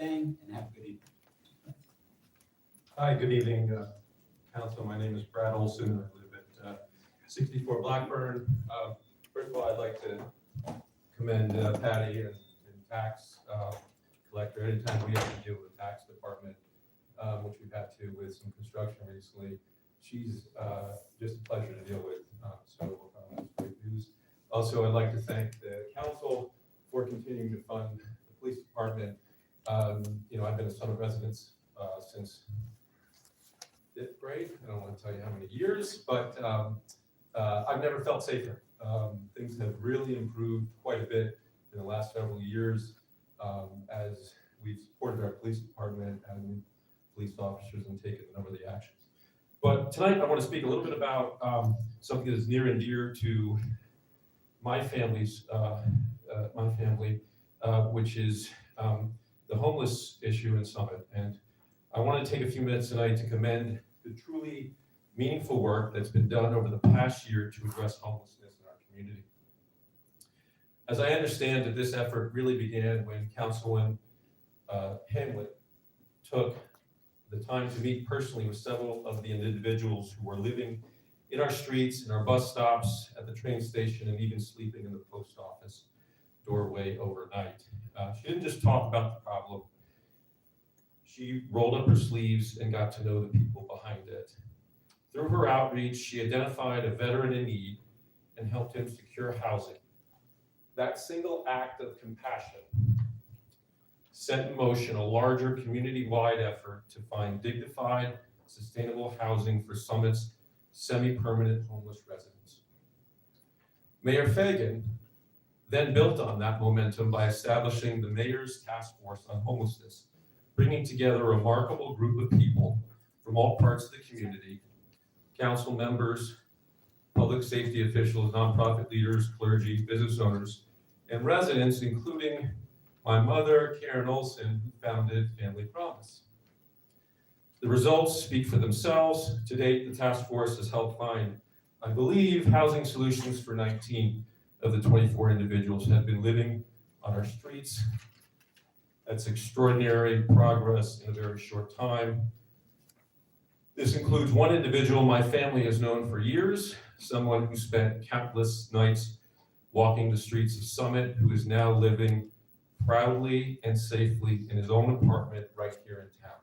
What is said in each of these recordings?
staying, and have a good evening. Hi, good evening, Council. My name is Brad Olson. I live at 64 Blackburn. First of all, I'd like to commend Patty and tax collector. Anytime we have to deal with the tax department, which we've had to with some construction recently, she's just a pleasure to deal with. So that's great news. Also, I'd like to thank the council for continuing to fund the police department. I've been a Summit resident since 5th grade. I don't want to tell you how many years, but I've never felt safer. Things have really improved quite a bit in the last several years as we've supported our police department and police officers and taken a number of the actions. But tonight I want to speak a little bit about something that is near and dear to my family, which is the homeless issue in Summit. And I want to take a few minutes tonight to commend the truly meaningful work that's been done over the past year to address homelessness in our community. As I understand that this effort really began when Councilman Hamlet took the time to meet personally with several of the individuals who were living in our streets, in our bus stops, at the train station, and even sleeping in the post office doorway overnight. She didn't just talk about the problem. She rolled up her sleeves and got to know the people behind it. Through her outreach, she identified a veteran in need and helped him secure housing. That single act of compassion set in motion a larger community-wide effort to find dignified, sustainable housing for Summit's semi-permanent homeless residents. Mayor Fagan then built on that momentum by establishing the Mayor's Task Force on Homelessness, bringing together a remarkable group of people from all parts of the community, council members, public safety officials, nonprofit leaders, clergy, business owners, and residents, including my mother, Karen Olson, who founded Family Promise. The results speak for themselves. To date, the task force has helped find, I believe, housing solutions for 19 of the 24 individuals who have been living on our streets. That's extraordinary progress in a very short time. This includes one individual my family has known for years, someone who spent countless nights walking the streets of Summit, who is now living proudly and safely in his own apartment right here in town.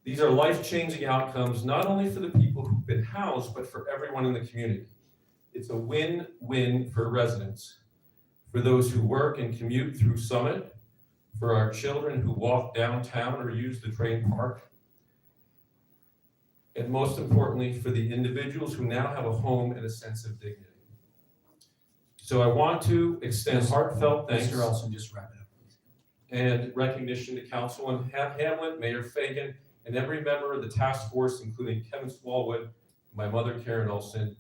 These are life-changing outcomes, not only for the people who've been housed, but for everyone in the community. It's a win-win for residents, for those who work and commute through Summit, for our children who walk downtown or use the train park, and most importantly, for the individuals who now have a home and a sense of dignity. So I want to extend heartfelt thanks. Mr. Olson, just wrap it up, please. And recognition to Councilman Hamlet, Mayor Fagan, and every member of the task force, including Kevin Smallwood, my mother, Karen Olson.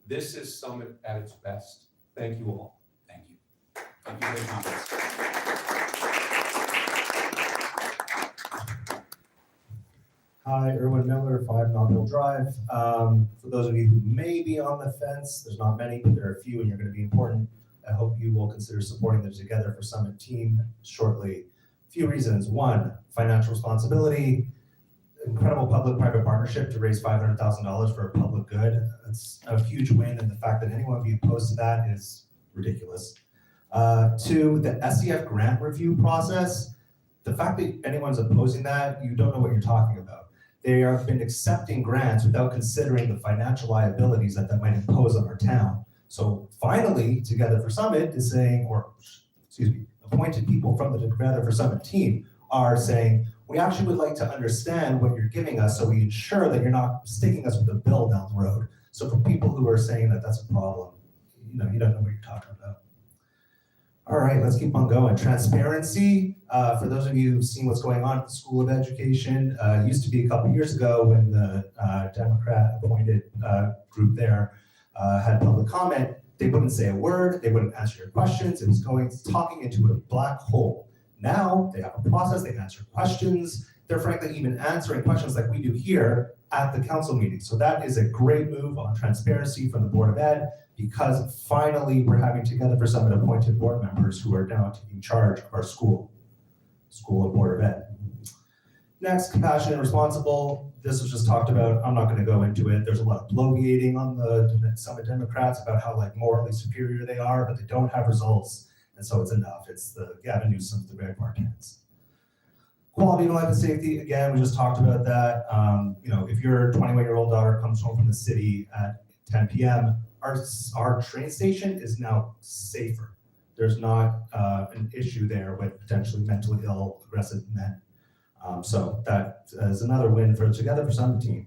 This is Summit at its best. Thank you all. Thank you. Thank you for your comments. Hi, Erwin Miller, 5 Novel Drive. For those of you who may be on the fence, there's not many, but there are a few and you're going to be important. I hope you will consider supporting the Together for Summit team shortly. A few reasons. One, financial responsibility, incredible public-private partnership to raise $500,000 for a public good. That's a huge win, and the fact that anyone would be opposed to that is ridiculous. Two, the SEF grant review process. The fact that anyone's opposing that, you don't know what you're talking about. They have been accepting grants without considering the financial liabilities that might impose on our town. So finally, Together for Summit is saying, appointed people from the Together for Summit team are saying, we actually would like to understand what you're giving us so we ensure that you're not sticking us with a bill down the road. So for people who are saying that that's a problem, you don't know what you're talking about. All right, let's keep on going. Transparency, for those of you who've seen what's going on at the School of Education, used to be a couple years ago when the Democrat appointed group there had public comment, they wouldn't say a word, they wouldn't answer your questions, it was talking into a black hole. Now they have a process, they answer questions, they're frankly even answering questions like we do here at the council meeting. So that is a great move on transparency from the Board of Ed. because finally we're having Together for Summit appointed board members who are now taking charge of our School of Board of Ed. Next, compassionate and responsible. This was just talked about. I'm not going to go into it. There's a lot of bloviating on the Summit Democrats about how like morally superior they are, but they don't have results, and so it's enough. It's the Gavin Newsom, the Greg Martins. Quality of life and safety. Again, we just talked about that. If your 21-year-old daughter comes home from the city at 10 p.m., our train station is now safer. There's not an issue there with potentially mentally ill, aggressive men. So that is another win for Together for Summit team.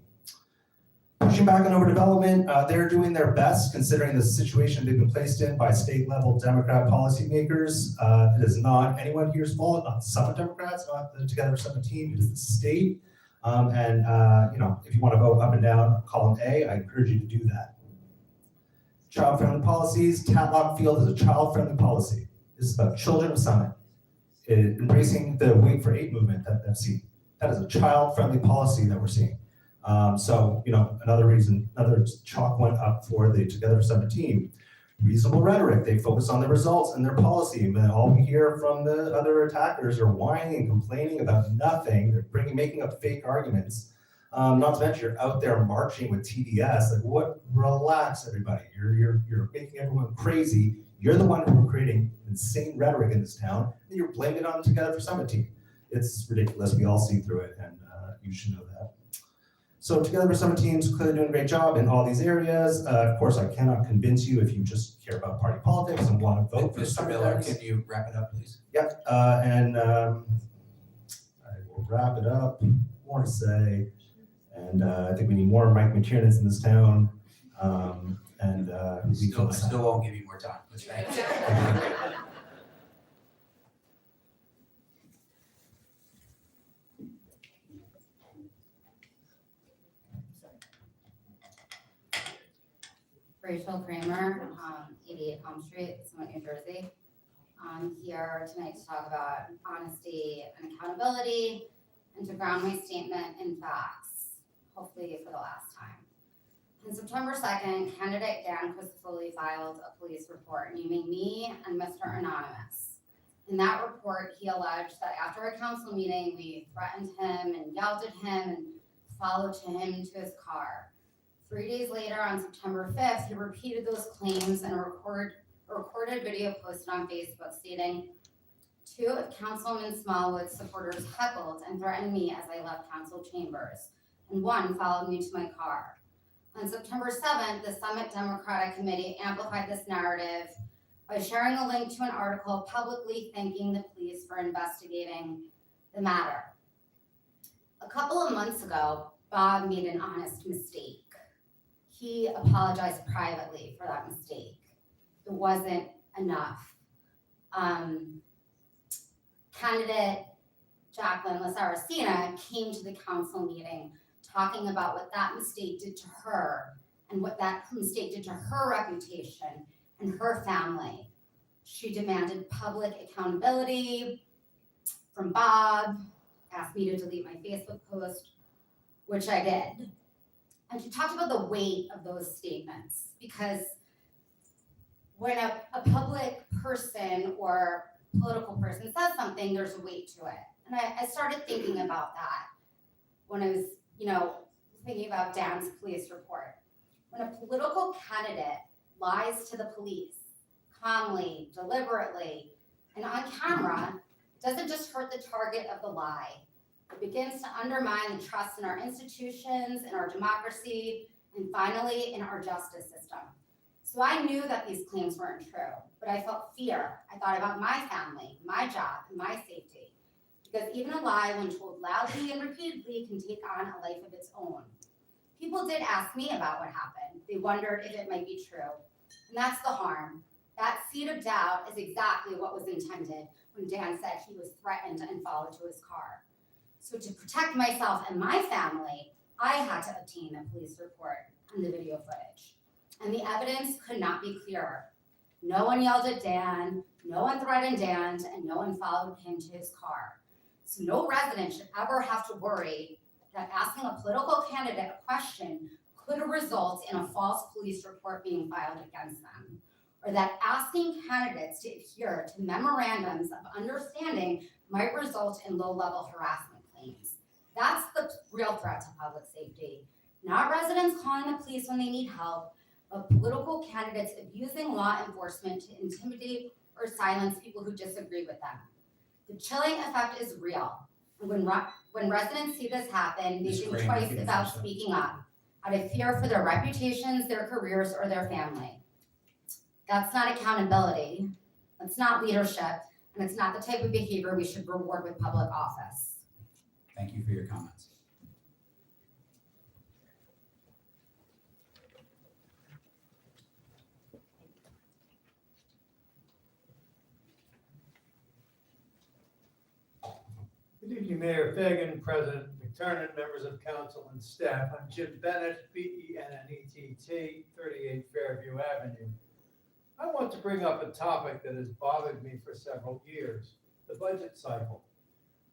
Pushing back on overdevelopment, they're doing their best considering the situation they've been placed in by state level Democrat policymakers. It is not anyone here's fault, not the Summit Democrats, not the Together for Summit team, it is the state. If you want to vote up and down column A, I encourage you to do that. Child-friendly policies, Tatlock Field is a child-friendly policy. This is about children of Summit. Embracing the Wait for 8 movement that I've seen. That is a child-friendly policy that we're seeing. Another reason, another chalk went up for the Together for Summit team. Reasonable rhetoric, they focus on the results and their policy, and all we hear from the other attackers are whining and complaining about nothing. They're making up fake arguments. Not to mention you're out there marching with TDS. Like what? Relax, everybody. You're making everyone crazy. You're the one who are creating insane rhetoric in this town, and you're blaming it on the Together for Summit team. It's ridiculous. We all see through it, and you should know that. So Together for Summit team's clearly doing a great job in all these areas. Of course, I cannot convince you if you just care about party politics and want to vote for Mr. Summit Miller, members. can you wrap it up, please? Yep, I will wrap it up. More to say, and I think we need more Mike McTiernans in this town. I still won't give you more time, but thank you. Rachel Kramer, 88 Elm Street, Summit, New Jersey. I'm here tonight to talk about honesty and accountability and to ground my statement in facts, hopefully for the last time. On September 2nd, candidate Dan Crisafulli filed a police report naming me and Mr. Anonymous. In that report, he alleged that after a council meeting, we threatened him and yelled at him and followed him to his car. 3 days later, on September 5th, he repeated those claims in a recorded video posted on Facebook stating, 2 of Councilman Smallwood's supporters heckled and threatened me as I left council chambers, and 1 followed me to my car. On September 7th, the Summit Democratic Committee amplified this narrative by sharing a link to an article publicly thanking the police for investigating the matter. A couple of months ago, Bob made an honest mistake. He apologized privately for that mistake. It wasn't enough. Candidate Jacqueline Lasaracina came to the council meeting talking about what that mistake did to her and what that mistake did to her reputation and her family. She demanded public accountability from Bob, asked me to delete my Facebook post, which I did. And she talked about the weight of those statements because when a public person or political person says something, there's a weight to it. And I started thinking about that when I was, thinking about Dan's police report. When a political candidate lies to the police calmly, deliberately, and on camera, it doesn't just hurt the target of the lie. It begins to undermine the trust in our institutions, in our democracy, and finally, in our justice system. So I knew that these claims weren't true, but I felt fear. I thought about my family, my job, and my safety. Because even a lie, when told loudly and repeatedly, can take on a life of its own. People did ask me about what happened. They wondered if it might be true. And that's the harm. That seed of doubt is exactly what was intended when Dan said he was threatened and followed to his car. So to protect myself and my family, I had to obtain the police report and the video footage. And the evidence could not be clearer. No one yelled at Dan, no one threatened Dan, and no one followed him to his car. So no resident should ever have to worry that asking a political candidate a question could result in a false police report being filed against them, or that asking candidates to adhere to memorandums of understanding might result in low-level harassment claims. That's the real threat to public safety, not residents calling the police when they need help, but political candidates abusing law enforcement to intimidate or silence people who disagree with them. The chilling effect is real. And when residents see this happen, they Ms. think Graham, twice you can about finish that. speaking up, out of fear for their reputations, their careers, or their family. That's not accountability, that's not leadership, and it's not the type of behavior we should reward with public office. Thank you for your comments. Good evening, Mayor Fagan, President McTurnan, members of council and staff. I'm Jim Bennett, B-E-N-N-E-T-T, 38 Fairview Avenue. I want to bring up a topic that has bothered me for several years, the budget cycle.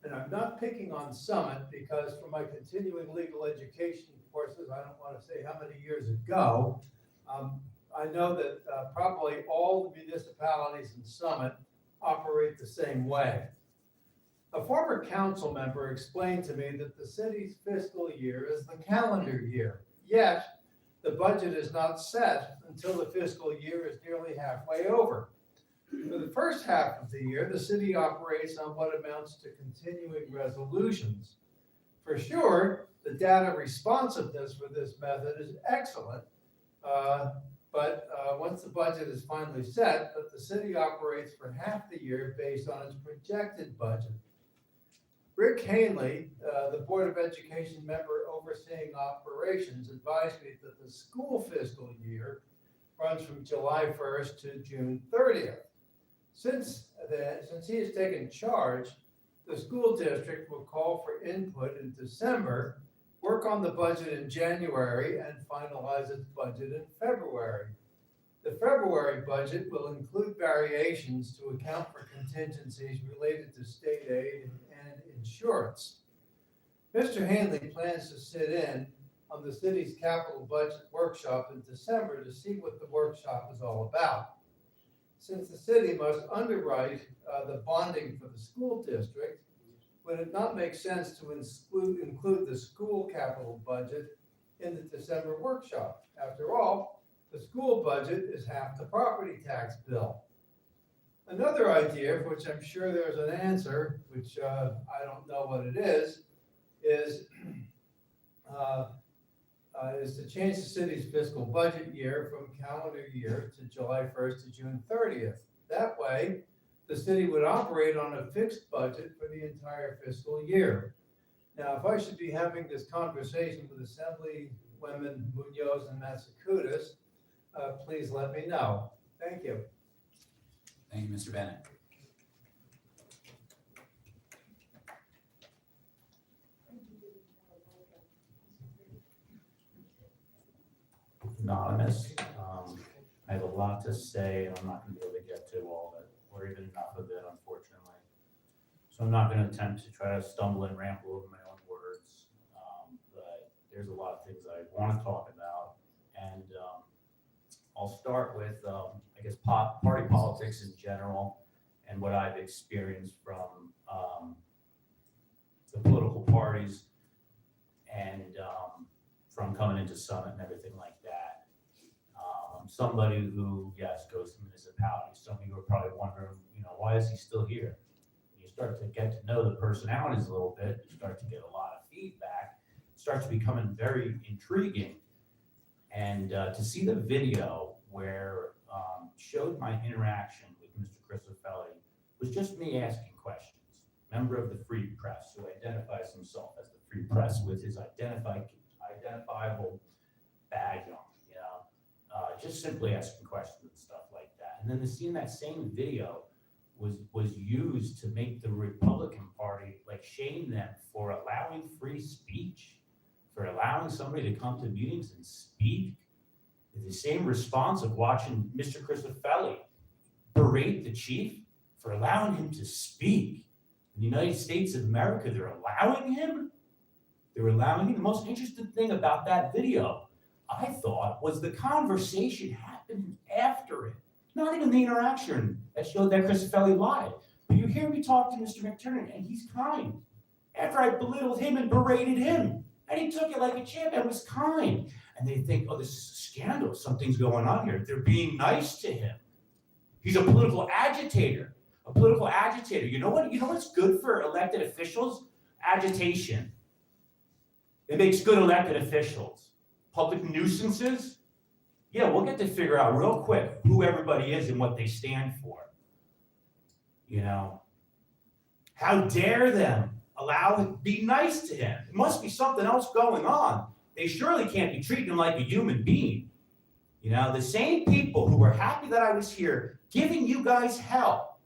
And I'm not picking on Summit because for my continuing legal education courses, I don't want to say how many years ago, I know that probably all the municipalities in Summit operate the same way. A former council member explained to me that the city's fiscal year is the calendar year, yet the budget is not set until the fiscal year is nearly halfway over. For the first half of the year, the city operates on what amounts to continuing resolutions. For sure, the data responsiveness for this method is excellent, but once the budget is finally set, the city operates for half the year based on its projected budget. Rick Hanley, the Board of Education member overseeing operations, advised me that the school fiscal year runs from July 1st to June 30th. Since he has taken charge, the school district will call for input in December, work on the budget in January, and finalize its budget in February. The February budget will include variations to account for contingencies related to state aid and insurance. Mr. Hanley plans to sit in on the city's capital budget workshop in December to see what the workshop is all about. Since the city must underwrite the bonding for the school district, would it not make sense to include the school capital budget in the December workshop? After all, the school budget is half the property tax bill. Another idea, for which I'm sure there's an answer, which I don't know what it is to change the city's fiscal budget year from calendar year to July 1st to June 30th. That way, the city would operate on a fixed budget for the entire fiscal year. Now, if I should be having this conversation with Assemblywomen Munoz and Massacudas, please let me know. Thank you. Thank you, Mr. Bennett. Anonymous. I have a lot to say, and I'm not going to be able to get to all of it, or even enough of it, unfortunately. So I'm not going to attempt to try to stumble and ramble over my own words, but there's a lot of things I want to talk about, and I'll start with, I guess, party politics in general, and what I've experienced from the political parties, and from coming into Summit and everything like that. Somebody who, yes, goes to municipalities. Some of you are probably wondering, why is he still here? When you start to get to know the personalities a little bit, you start to get a lot of feedback. It starts becoming very intriguing. And to see the video where showed my interaction with Mr. Cristofelli was just me asking questions. Member of the Free Press, who identifies himself as the Free Press with his identifiable badge on. Just simply asking questions and stuff like that. And then to see that same video was used to make the Republican Party shame them for allowing free speech, for allowing somebody to come to meetings and speak. The same response of watching Mr. Cristofelli berate the chief for allowing him to speak. In the United States of America, they're allowing him. The most interesting thing about that video, I thought, was the conversation happened after it. Not even the interaction that showed that Christofelli lied. But you hear me talk to Mr. McTurnan, and he's kind. After I belittled him and berated him, and he took it like a champ and was kind. And they think, oh, this is a scandal. Something's going on here. They're being nice to him. He's a political agitator. A political agitator. You know what? You know what's good for elected officials? Agitation. It makes good elected officials. Public nuisances? Yeah, we'll get to figure out real quick who everybody is and what they stand for. You know? How dare them be nice to him? There must be something else going on. They surely can't be treating him like a human being. You know, the same people who were happy that I was here giving you guys hell,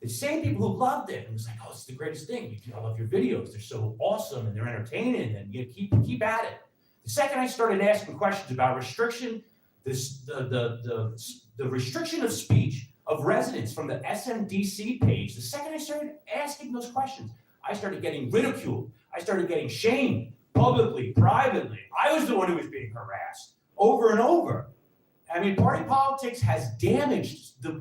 the same people who loved it and was like, oh, it's the greatest thing. I love your videos. They're so awesome and they're entertaining and you keep at it. The second I started asking questions about restriction, the restriction of speech of residents from the SMDC page, the second I started asking those questions, I started getting ridiculed. I started getting shamed publicly, privately. I was the one who was being harassed over and over. I mean, party politics has damaged the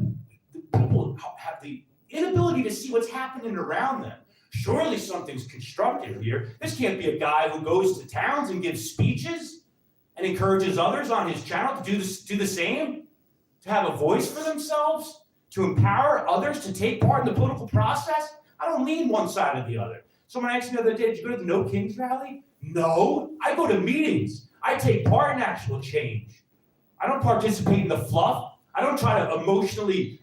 people who have the inability to see what's happening around them. Surely something's constructive here. This can't be a guy who goes to towns and gives speeches and encourages others on his channel to do the same, to have a voice for themselves, to empower others to take part in the political process. I don't lean one side or the other. Someone asked me the other day, did you go to the No Kings rally? No, I go to meetings. I take part in actual change. I don't participate in the fluff. I don't try to emotionally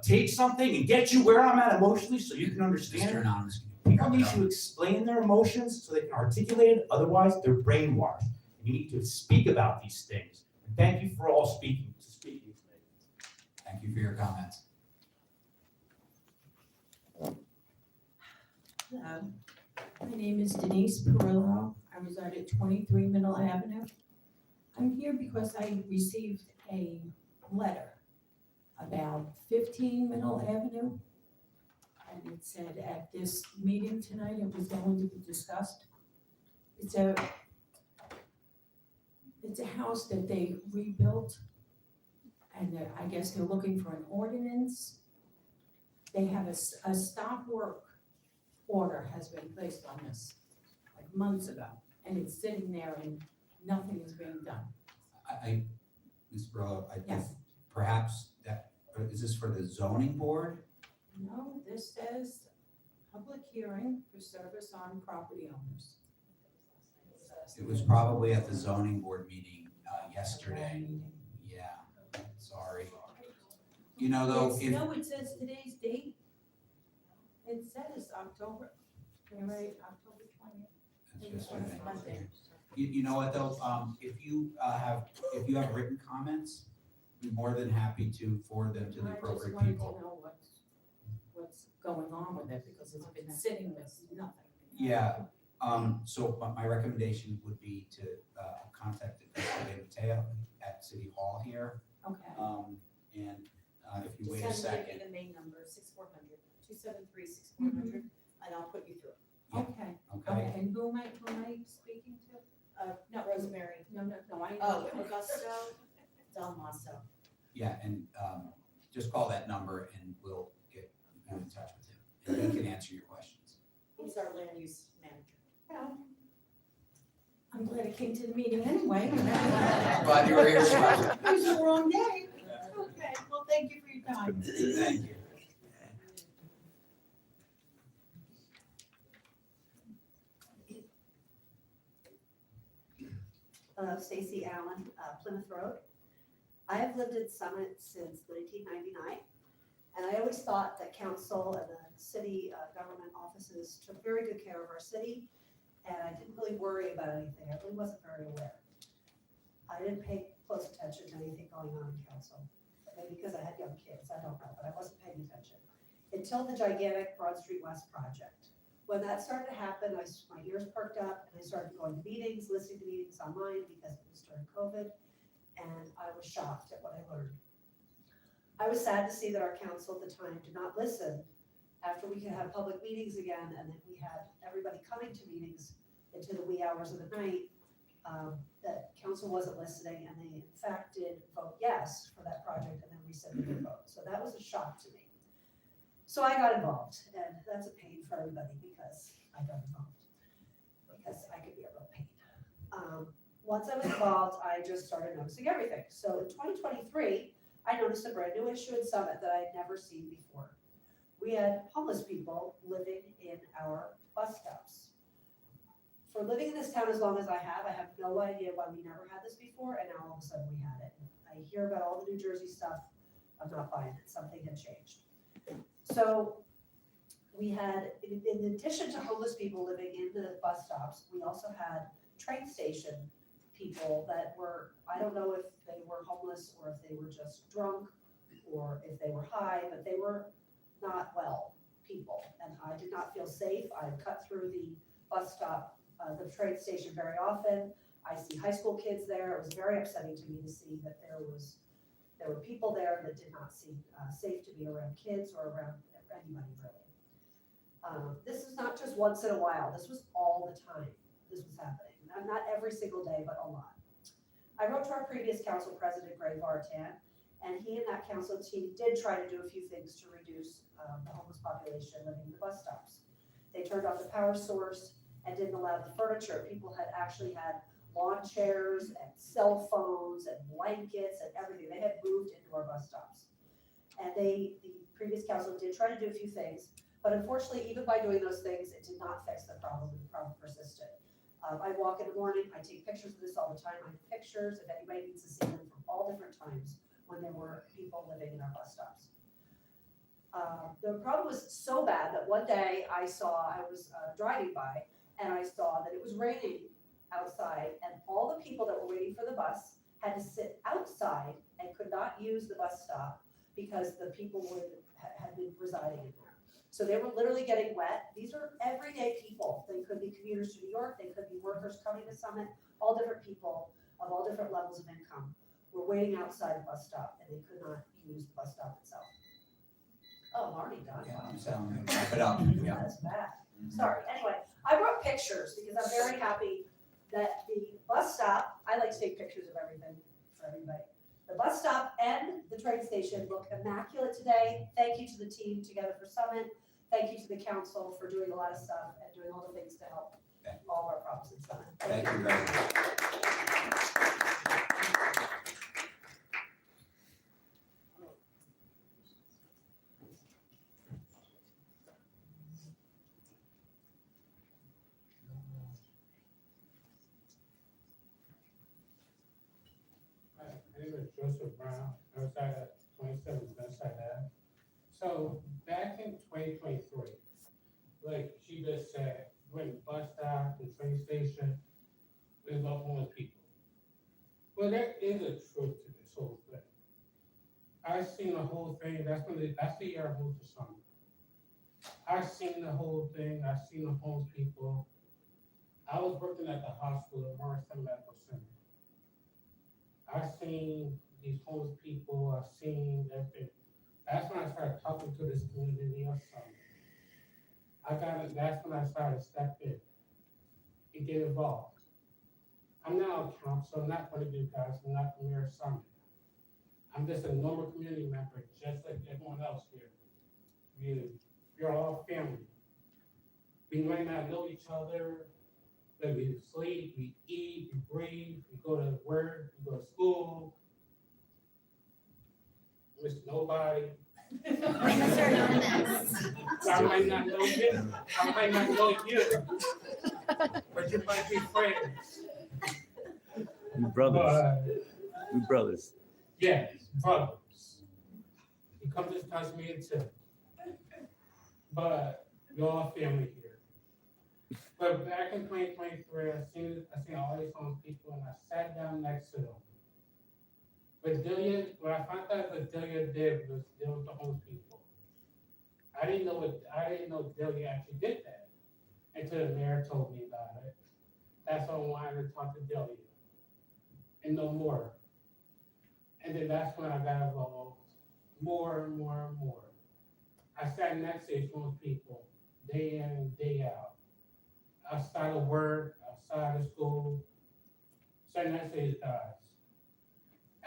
take something and get you where I'm at emotionally so you can understand. Mr. Anonymous. People need to explain their emotions so they can articulate it. Otherwise, they're brainwashed. You need to speak about these things. And thank you for all speaking tonight. Thank you for your comments. Hello, my name is Denise Perillo. I reside at 23 Middle Avenue. I'm here because I received a letter about 15 Middle Avenue. And it said at this meeting tonight, it was going to be discussed. It's a house that they rebuilt. And I guess they're looking for an ordinance. They have a stop work order has been placed on this, like months ago, and it's sitting there and nothing is being done. Ms. Brillo, I think Yes. perhaps is this for the zoning board? No, this says public hearing for service on property owners. It was probably at the zoning board meeting yesterday. Meeting. Yeah, sorry. You know, though, if, No, it says today's date. It says October, right, October 20th. that's just what I think. Monday. You know what, though, if you have written comments, be more than happy to forward them to the appropriate people. I just wanted to know what's going on with it, because it's been sitting with nothing. Yeah, so my recommendation would be to contact Mr. Mateo at City Hall here. Okay. And if you wait a second. The main number, 640-273-6400, and I'll put you through. Yeah. Okay, Okay, and who am I speaking to? Not Rosemary. No, I know. Oh, Augusto Del Maso. yeah, and just call that number and we'll get you in touch with him. And he can answer your questions. He's our land use manager. I'm glad I came to the meeting anyway. Glad you were here, sir. It was the wrong day. Okay, well, thank you for your time. Thank you. Stacy Allen, Plymouth Road. I have lived in Summit since 1999, and I always thought that council and the city government offices took very good care of our city, and I didn't really worry about anything. I really wasn't very aware. I didn't pay close attention to anything going on in council, maybe because I had young kids, I don't know, but I wasn't paying attention. Until the gigantic Broad Street West project. When that started to happen, my ears perked up and I started going to meetings, listening to meetings online because it was during COVID, and I was shocked at what I learned. I was sad to see that our council at the time did not listen after we could have public meetings again and that we had everybody coming to meetings into the wee hours of the night that council wasn't listening, and they in fact did vote yes for that project and then rescinded their vote. So that was a shock to me. So I got involved, and that's a pain for everybody because I got involved, because I could be a real pain. Once I was involved, I just started noticing everything. So in 2023, I noticed a brand new issue in Summit that I'd never seen before. We had homeless people living in our bus stops. For living in this town as long as I have no idea why we never had this before, and now all of a sudden we had it. I hear about all the New Jersey stuff, I'm not buying it, something had changed. So we had, in addition to homeless people living in the bus stops, we also had train station people that were, I don't know if they were homeless or if they were just drunk or if they were high, but they were not well people. And I did not feel safe. I cut through the bus stop, the train station very often. I see high school kids there. It was very upsetting to me to see that there were people there that did not seem safe to be around kids or around anybody really. This is not just once in a while. This was all the time. This was happening. Not every single day, but a lot. I wrote to our previous council president, Greg Vartan, and he and that council team did try to do a few things to reduce the homeless population living in the bus stops. They turned off the power source and didn't allow the furniture. People had actually had lawn chairs and cell phones and blankets and everything. They had moved into our bus stops. And the previous council did try to do a few things, but unfortunately, even by doing those things, it did not fix the problem, and the problem persisted. I walk in the morning, I take pictures of this all the time. I have pictures, if anybody needs to see them, from all different times when there were people living in our bus stops. The problem was so bad that one day I was driving by and I saw that it was raining outside, and all the people that were waiting for the bus had to sit outside and could not use the bus stop because the people had been residing in there. So they were literally getting wet. These are everyday people. They could be commuters to New York, they could be workers coming to Summit, all different people of all different levels of income were waiting outside the bus stop, and they could not use the bus stop itself. Oh, I'm already done. Yeah, I'm telling you, wrap it up, yeah. That's bad. Sorry, anyway, I brought pictures because I'm very happy that the bus stop, I like to take pictures of everything for everybody. The bus stop and the train station look immaculate today. Thank you to the team Together for Summit. Thank you to the council for doing a lot of stuff and doing all the things to help all of our problems in Summit. Thank you very much. My name is Joseph Brown. I reside at 27 Bedside Ave. So back in 2023, like she just said, when the bus stop, the train station, there's no homeless people. Well, there is a truth to this whole thing. I seen the whole thing. That's the year I moved to Summit. I seen the whole thing. I seen the homeless people. I was working at the hospital, Morrison Medical Center. I seen these homeless people. I seen everything. That's when I started talking to this community of Summit. That's when I started to step in and get involved. I'm now a council, I'm not one of you guys, I'm not the mayor of Summit. I'm just a normal community member, just like everyone else here. You're all family. We might not know each other, but we sleep, we eat, we breathe, we go to work, we go to school. Miss nobody. Mr. Anonymous. I might not know you, I might not know you, but you might be friends. We brothers. But, We brothers. yes, brothers. You come to this council meeting too. But you're all family here. But back in 2023, I seen all these homeless people and I sat down next to them. But Delia, what I found out what Delia did was deal with the homeless people. I didn't know Delia actually did that until the mayor told me about it. That's why I wanted to talk to Delia and know more. And then that's when I got involved more and more and more. I sat next to these homeless people day in and day out. Outside of work, outside of school. certain essays guys.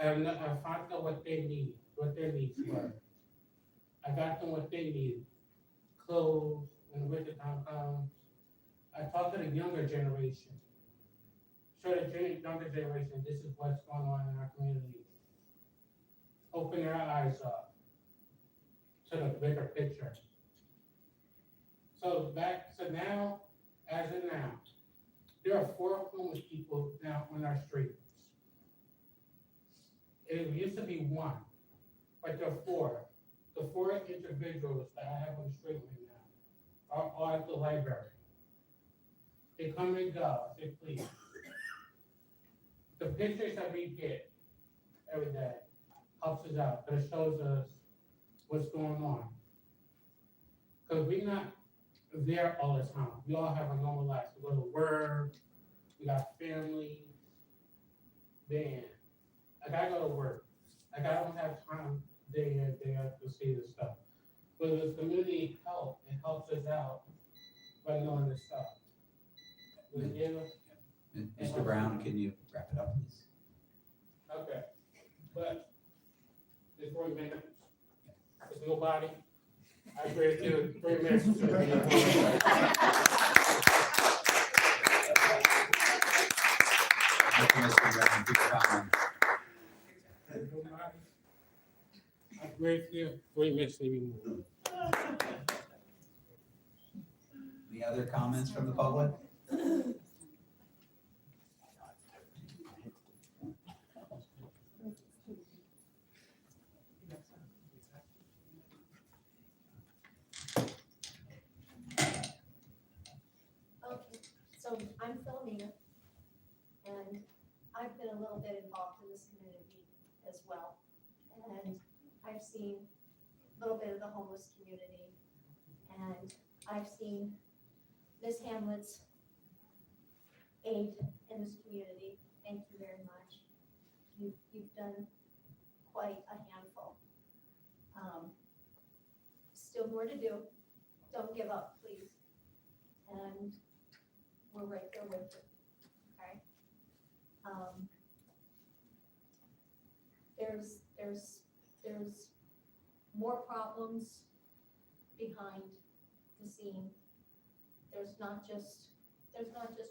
And I found out what they need, what their needs were. I got them what they need, clothes when the winter time comes. I talked to the younger generation. Show the younger generation this is what's going on in our community. Open their eyes up to the bigger picture. So now, as of now, there are 4 homeless people now on our streets. It used to be 1, but there are 4. The 4 individuals that I have on the street right now are all at the library. They come and go, they please. The pictures that we get every day helps us out, but it shows us what's going on. Because we're not there all the time. We all have a normal life. We go to work, we got families. Man, like I go to work. Like I don't have time day in, day out to see this stuff. But with community help, it helps us out by knowing this stuff. Mr. Brown, can you wrap it up, please? Okay, but it's 3 minutes. There's nobody. I agree with you, 3 minutes. Thank you, Mr. Brown. Good comment. There's nobody. I agree with you, 3 minutes maybe more. Any other comments from the public? Okay, so I'm Philomena, and I've been a little bit involved in this community as well. And I've seen a little bit of the homeless community, and I've seen Ms. Hamlet's aid in this community. Thank you very much. You've done quite a handful. Still more to do. Don't give up, please. And we're right there with you, okay? There's more problems behind the scene. There's not just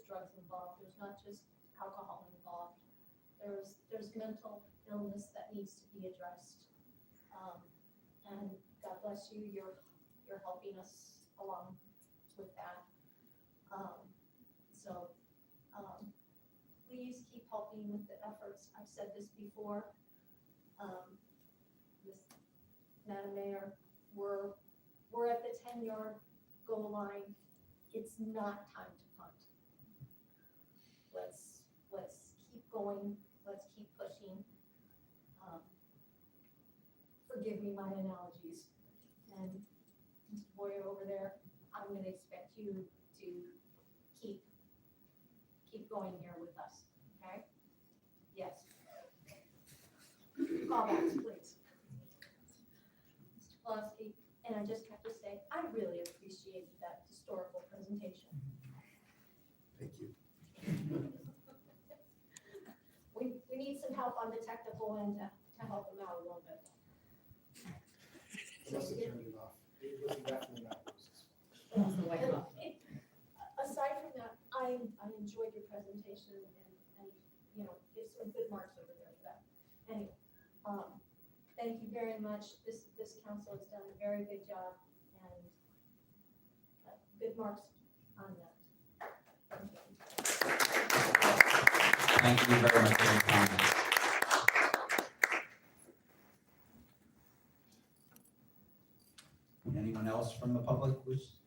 drugs involved, there's not just alcohol involved. There's mental illness that needs to be addressed. And God bless you, you're helping us along with that. Please keep helping with the efforts. I've said this before. Madam Mayor, we're at the 10-yard goal line. It's not time to punt. Let's keep going. Let's keep pushing. Forgive me my analogies. And Mr. Boyer over there, I'm going to expect you to keep going here with us, okay? Yes. Callbacks, please. Mr. Pulaski, and I just have to say, I really appreciated that historical presentation. Thank you. We need some help on the technical end to help them out a little bit. Aside from that, I enjoyed your presentation and give some good marks over there for that. Anyway, thank you very much. This council has done a very good job and good marks on that. Thank you very much for your comments. Anyone else from the public wish